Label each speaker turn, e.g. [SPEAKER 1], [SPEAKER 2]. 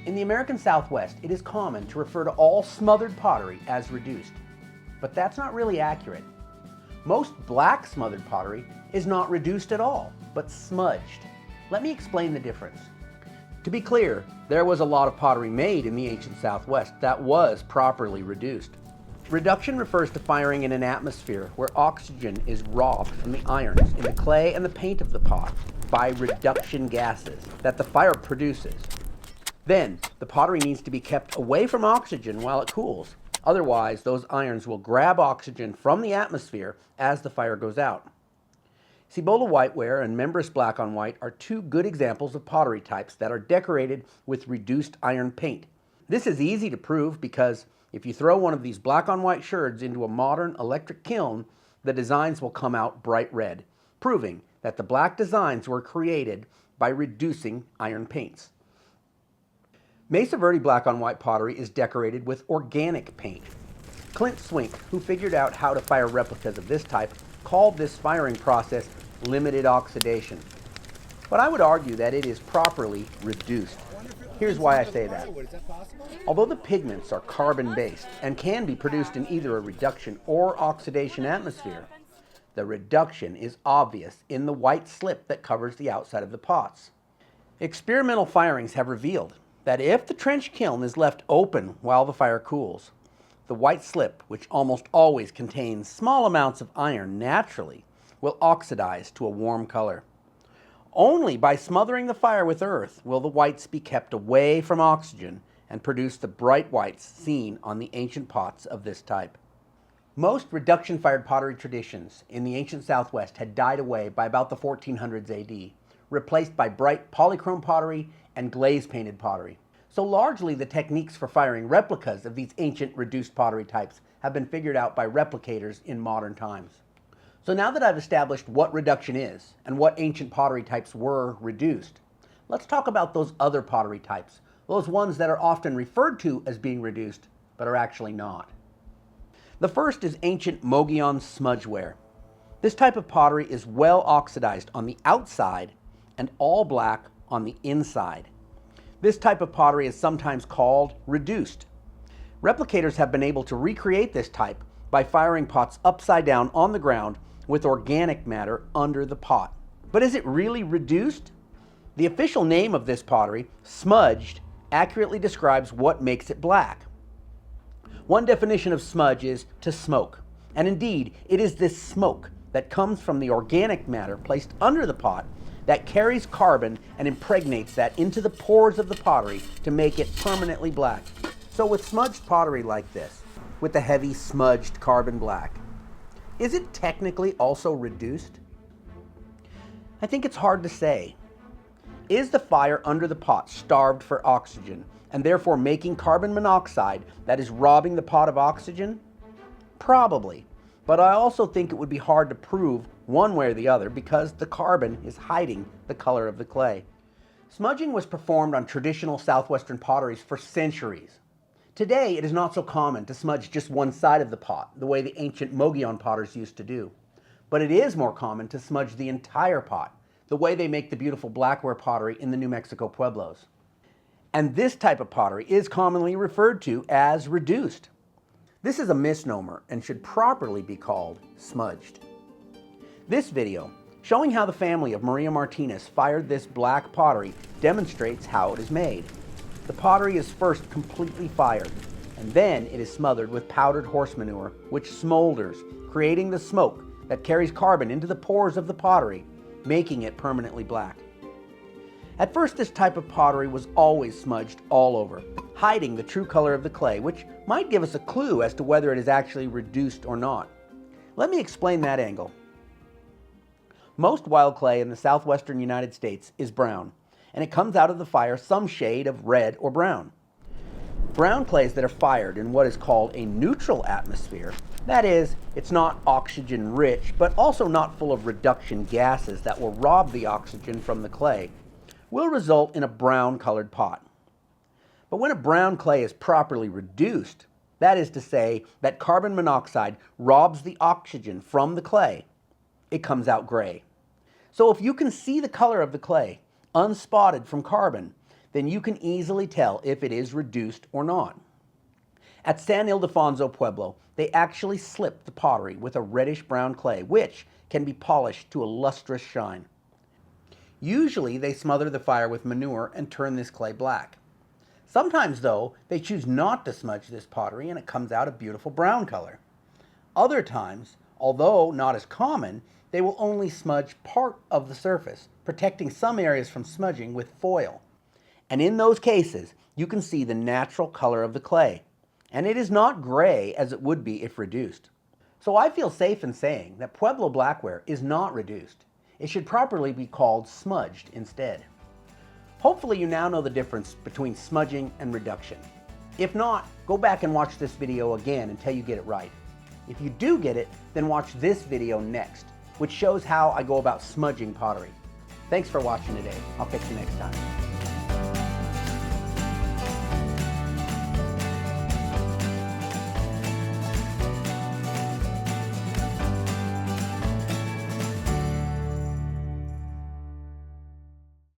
[SPEAKER 1] In the American Southwest, it is common to refer to all smothered pottery as reduced, but that's not really accurate. Most black smothered pottery is not reduced at all, but smudged. Let me explain the difference. To be clear, there was a lot of pottery made in the ancient Southwest that was properly reduced. Reduction refers to firing in an atmosphere where oxygen is robbed from the irons in the clay and the paint of the pot by reduction gases that the fire produces. Then, the pottery needs to be kept away from oxygen while it cools. Otherwise, those irons will grab oxygen from the atmosphere as the fire goes out. Cibola whiteware and membranous black on white are two good examples of pottery types that are decorated with reduced iron paint. This is easy to prove because if you throw one of these black on white sherds into a modern electric kiln, the designs will come out bright red, proving that the black designs were created by reducing iron paints. Mesa Verde black on white pottery is decorated with organic paint. Clint Swink, who figured out how to fire replicas of this type, called this firing process limited oxidation. But I would argue that it is properly reduced. Here's why I say that. Although the pigments are carbon-based and can be produced in either a reduction or oxidation atmosphere, the reduction is obvious in the white slip that covers the outside of the pots. Experimental firings have revealed that if the trench kiln is left open while the fire cools, the white slip, which almost always contains small amounts of iron naturally, will oxidize to a warm color. Only by smothering the fire with earth will the whites be kept away from oxygen and produce the bright whites seen on the ancient pots of this type. Most reduction-fired pottery traditions in the ancient Southwest had died away by about the 1400s AD, replaced by bright polychrome pottery and glaze-painted pottery. So largely the techniques for firing replicas of these ancient reduced pottery types have been figured out by replicators in modern times. So now that I've established what reduction is and what ancient pottery types were reduced, let's talk about those other pottery types, those ones that are often referred to as being reduced, but are actually not. The first is ancient Mogollon smudgeware. This type of pottery is well oxidized on the outside and all black on the inside. This type of pottery is sometimes called reduced. Replicators have been able to recreate this type by firing pots upside down on the ground with organic matter under the pot. But is it really reduced? The official name of this pottery, smudged, accurately describes what makes it black. One definition of smudge is to smoke, and indeed it is this smoke that comes from the organic matter placed under the pot that carries carbon and impregnates that into the pores of the pottery to make it permanently black. So with smudged pottery like this, with the heavy smudged carbon black, is it technically also reduced? I think it's hard to say. Is the fire under the pot starved for oxygen and therefore making carbon monoxide that is robbing the pot of oxygen? Probably, but I also think it would be hard to prove one way or the other because the carbon is hiding the color of the clay. Smudging was performed on traditional southwestern potteries for centuries. Today, it is not so common to smudge just one side of the pot, the way the ancient Mogollon potters used to do. But it is more common to smudge the entire pot, the way they make the beautiful blackware pottery in the New Mexico pueblos. And this type of pottery is commonly referred to as reduced. This is a misnomer and should properly be called smudged. This video, showing how the family of Maria Martinez fired this black pottery, demonstrates how it is made. The pottery is first completely fired, and then it is smothered with powdered horse manure, which smolders, creating the smoke that carries carbon into the pores of the pottery, making it permanently black. At first, this type of pottery was always smudged all over, hiding the true color of the clay, which might give us a clue as to whether it is actually reduced or not. Let me explain that angle. Most wild clay in the southwestern United States is brown, and it comes out of the fire some shade of red or brown. Brown clays that are fired in what is called a neutral atmosphere, that is, it's not oxygen rich, but also not full of reduction gases that will rob the oxygen from the clay, will result in a brown colored pot. But when a brown clay is properly reduced, that is to say that carbon monoxide robs the oxygen from the clay, it comes out gray. So if you can see the color of the clay, unspotted from carbon, then you can easily tell if it is reduced or not. At San Ildefonso Pueblo, they actually slip the pottery with a reddish-brown clay, which can be polished to a lustrous shine. Usually, they smother the fire with manure and turn this clay black. Sometimes, though, they choose not to smudge this pottery and it comes out a beautiful brown color. Other times, although not as common, they will only smudge part of the surface, protecting some areas from smudging with foil. And in those cases, you can see the natural color of the clay. And it is not gray as it would be if reduced. So I feel safe in saying that Pueblo blackware is not reduced. It should properly be called smudged instead. Hopefully you now know the difference between smudging and reduction. If not, go back and watch this video again until you get it right. If you do get it, then watch this video next, which shows how I go about smudging pottery. Thanks for watching today. I'll catch you next time.